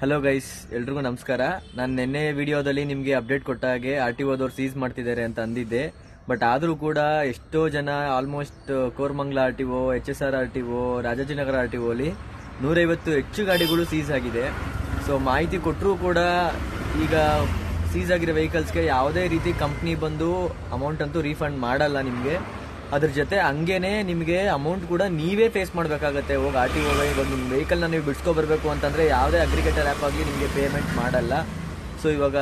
Hello guys, ಎಲ್ರಿಗೂ ನಮಸ್ಕಾರ. ನಾನು ನಿನ್ನೆ ವಿಡಿಯೋದಲ್ಲಿ ನಿಮಗೆ ಅಪ್ಡೇಟ್ ಕೊಟ್ಟ ಹಾಗೆ RTOದವ್ರು ಸೀಸ್ ಮಾಡ್ತಿದ್ದಾರೆ ಅಂತ ಅಂದಿದ್ದೆ. ಬಟ್ ಆದರೂ ಕೂಡ ಎಷ್ಟೋ ಜನ almost Koramangala RTO, HSR RTO, Rajajinagar RTO ಅಲ್ಲಿ 150 ಹೆಚ್ಚು ಗಾಡಿಗಳು ಸೀಸ್ ಆಗಿದೆ. ಸೊ ಮಾಹಿತಿ ಕೊಟ್ಟರೂ ಕೂಡ ಈಗ ಸೀಸ್ ಆಗಿರೋ ವೆಹಿಕಲ್ಸ್ಗೆ ಯಾವುದೇ ರೀತಿ ಕಂಪ್ನಿ ಬಂದು ಅಮೌಂಟ್ ಅಂತೂ ರೀಫಂಡ್ ಮಾಡಲ್ಲ ನಿಮಗೆ. ಅದ್ರ ಜೊತೆ ಹಂಗೇನೆ ನಿಮಗೆ ಅಮೌಂಟ್ ಕೂಡ ನೀವೇ ಫೇಸ್ ಮಾಡಬೇಕಾಗತ್ತೆ. ಹೋಗಿ RTO ಇವಾಗ ನಿಮ್ಮ ವೆಹಿಕಲ್ನ ನೀವು ಬಿಡಿಸ್ಕೊಬರ್ಬೇಕು ಅಂತಂದರೆ ಯಾವುದೇ ಅಗ್ರಿಗೇಟರ್ ಆ್ಯಪ್ ಆಗಲಿ ನಿಮಗೆ ಪೇಮೆಂಟ್ ಮಾಡಲ್ಲ. ಸೊ ಇವಾಗ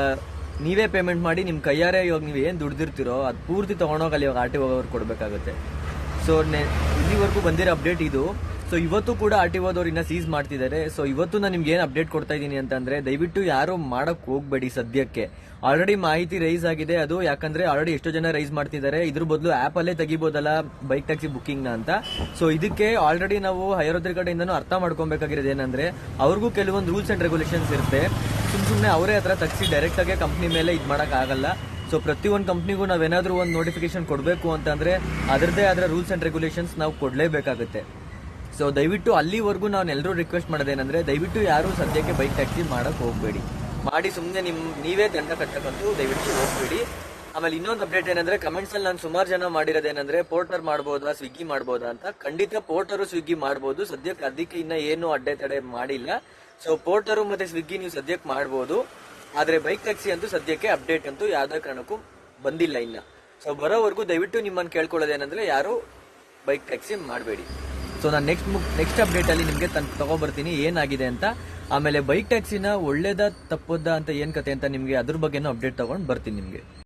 ನೀವೇ ಪೇಮೆಂಟ್ ಮಾಡಿ ನಿಮ್ಮ ಕೈಯಾರೆ ಇವಾಗ ನೀವು ಏನು ದುಡ್ದಿರ್ತೀರೋ ಅದು ಪೂರ್ತಿ ತೊಗೊಂಡೋಗಲ್ಲಿ ಇವಾಗ RTO ಅವ್ರು ಕೊಡಬೇಕಾಗುತ್ತೆ. ಸೊ ಇಲ್ಲಿವರೆಗೂ ಬಂದಿರೋ ಅಪ್ಡೇಟ್ ಇದು. ಸೊ ಇವತ್ತು ಕೂಡ RTOದವ್ರು ಇನ್ನೂ ಸೀಸ್ ಮಾಡ್ತಿದ್ದಾರೆ. ಸೊ ಇವತ್ತು ನಾನು ನಿಮ್ಗೆ ಏನು ಅಪ್ಡೇಟ್ ಕೊಡ್ತಾ ಇದ್ದೀನಿ ಅಂತಂದ್ರೆ, ದಯವಿಟ್ಟು ಯಾರು ಮಾಡಕ್ ಹೋಗ್ಬೇಡಿ. ಸದ್ಯಕ್ಕೆ ಆಲ್ರೆಡಿ ಮಾಹಿತಿ ರೈಸ್ ಆಗಿದೆ. ಅದು ಯಾಕಂದ್ರೆ ಆಲ್ರೆಡಿ ಎಷ್ಟೋ ಜನ ರೈಸ್ ಮಾಡ್ತಿದ್ದಾರೆ, ಇದ್ರ ಬದಲು ಆಪ್ ಅಲ್ಲೇ ತೆಗಿಬೋದಲ್ಲ ಬೈಕ್ ಟ್ಯಾಕ್ಸಿ ಬುಕಿಂಗ್ ನ ಅಂತ. ಸೊ ಇದಕ್ಕೆ ಆಲ್ರೆಡಿ ನಾವು ಹೈಯರ್ ಕಡೆಯಿಂದನೂ ಅರ್ಥ ಮಾಡ್ಕೊಬೇಕಾಗಿರೋದು ಏನಂದ್ರೆ, ಅವ್ರಿಗೂ ಕೆಲವೊಂದು ರೂಲ್ಸ್ ಅಂಡ್ ರೆಗ್ಯುಲೇಷನ್ಸ್ ಇರುತ್ತೆ. ಸುಮ್ಮನೆ ಅವರೇ ಹತ್ರ ತಗ್ಸಿ ಡೈರೆಕ್ಟ್ ಆಗಿ ಕಂಪ್ನಿ ಮೇಲೆ ಇದು ಮಾಡಕ್ ಆಗಲ್ಲ. ಸೊ ಪ್ರತಿಯೊಂದು ಕಂಪ್ನಿಗೂ ನಾವೇನಾದ್ರೂ ಒಂದು ನೋಟಿಫಿಕೇಶನ್ ಕೊಡಬೇಕು ಅಂತಂದ್ರೆ ಅದರದೇ ಆದ ರೂಲ್ಸ್ ಅಂಡ್ ರೆಗ್ಯುಲೇಷನ್ಸ್ ನಾವು ಕೊಡಲೇಬೇಕಾಗುತ್ತೆ. ಸೊ ದಯವಿಟ್ಟು ಅಲ್ಲಿವರೆಗೂ ನಾನು ಎಲ್ಲರೂ ರಿಕ್ವೆಸ್ಟ್ ಮಾಡೋದೇನಂದ್ರೆ, ದಯವಿಟ್ಟು ಯಾರು ಸದ್ಯಕ್ಕೆ ಬೈಕ್ ಟ್ಯಾಕ್ಸಿ ಮಾಡಕ್ ಹೋಗ್ಬೇಡಿ. ಮಾಡಿ ಸುಮ್ಮನೆ ನೀವೇ ದಂಡ ಕಟ್ಟಕ್ಕಂತೂ ದಯವಿಟ್ಟು ಹೋಗ್ಬೇಡಿ. ಆಮೇಲೆ ಇನ್ನೊಂದು ಅಪ್ಡೇಟ್ ಏನಂದ್ರೆ, ಕಮೆಂಟ್ಸ್ ಅಲ್ಲಿ ನಾನು ಸುಮಾರು ಜನ ಮಾಡಿರೋದೇನಂದ್ರೆ, ಪೋರ್ಟರ್ ಮಾಡ್ಬೋದಾ, ಸ್ವಿಗ್ಗಿ ಮಾಡ್ಬೋದಾ ಅಂತ. ಖಂಡಿತ ಪೋರ್ಟರು ಸ್ವಿಗ್ಗಿ ಮಾಡ್ಬೋದು. ಸದ್ಯಕ್ಕೆ ಅದಕ್ಕೆ ಇನ್ನ ಏನು ಅಡ್ಡೆ ಮಾಡಿಲ್ಲ. ಸೊ ಪೋರ್ಟರು ಮತ್ತೆ ಸ್ವಿಗ್ಗಿ ನೀವು ಸದ್ಯಕ್ಕೆ ಮಾಡ್ಬೋದು. ಆದ್ರೆ ಬೈಕ್ ಟ್ಯಾಕ್ಸಿ ಅಂತೂ ಸದ್ಯಕ್ಕೆ ಅಪ್ಡೇಟ್ ಅಂತೂ ಯಾವ್ದೇ ಕಾರಣಕ್ಕೂ ಬಂದಿಲ್ಲ ಇನ್ನ. ಸೊ ಬರೋವರೆಗೂ ದಯವಿಟ್ಟು ನಿಮ್ಮನ್ನು ಕೇಳ್ಕೊಳ್ಳೋದೇನಂದ್ರೆ, ಯಾರು ಬೈಕ್ ಟ್ಯಾಕ್ಸಿ ಮಾಡಬೇಡಿ. ಸೊ ನಾನು ನೆಕ್ಸ್ಟ್ ಅಪ್ಡೇಟ್ ಅಲ್ಲಿ ನಿಮ್ಗೆ ತಗೊಂಡ್ಬರ್ತೀನಿ ಏನಾಗಿದೆ ಅಂತ. ಆಮೇಲೆ ಬೈಕ್ ಟ್ಯಾಕ್ಸಿನ ಒಳ್ಳೇದ ತಪ್ಪೋದ ಅಂತ ಏನ್ ಕತೆ ಅಂತ ನಿಮ್ಗೆ ಅದ್ರ ಬಗ್ಗೆನೂ ಅಪ್ಡೇಟ್ ತಗೊಂಡ್ ಬರ್ತೀನಿ ನಿಮ್ಗೆ.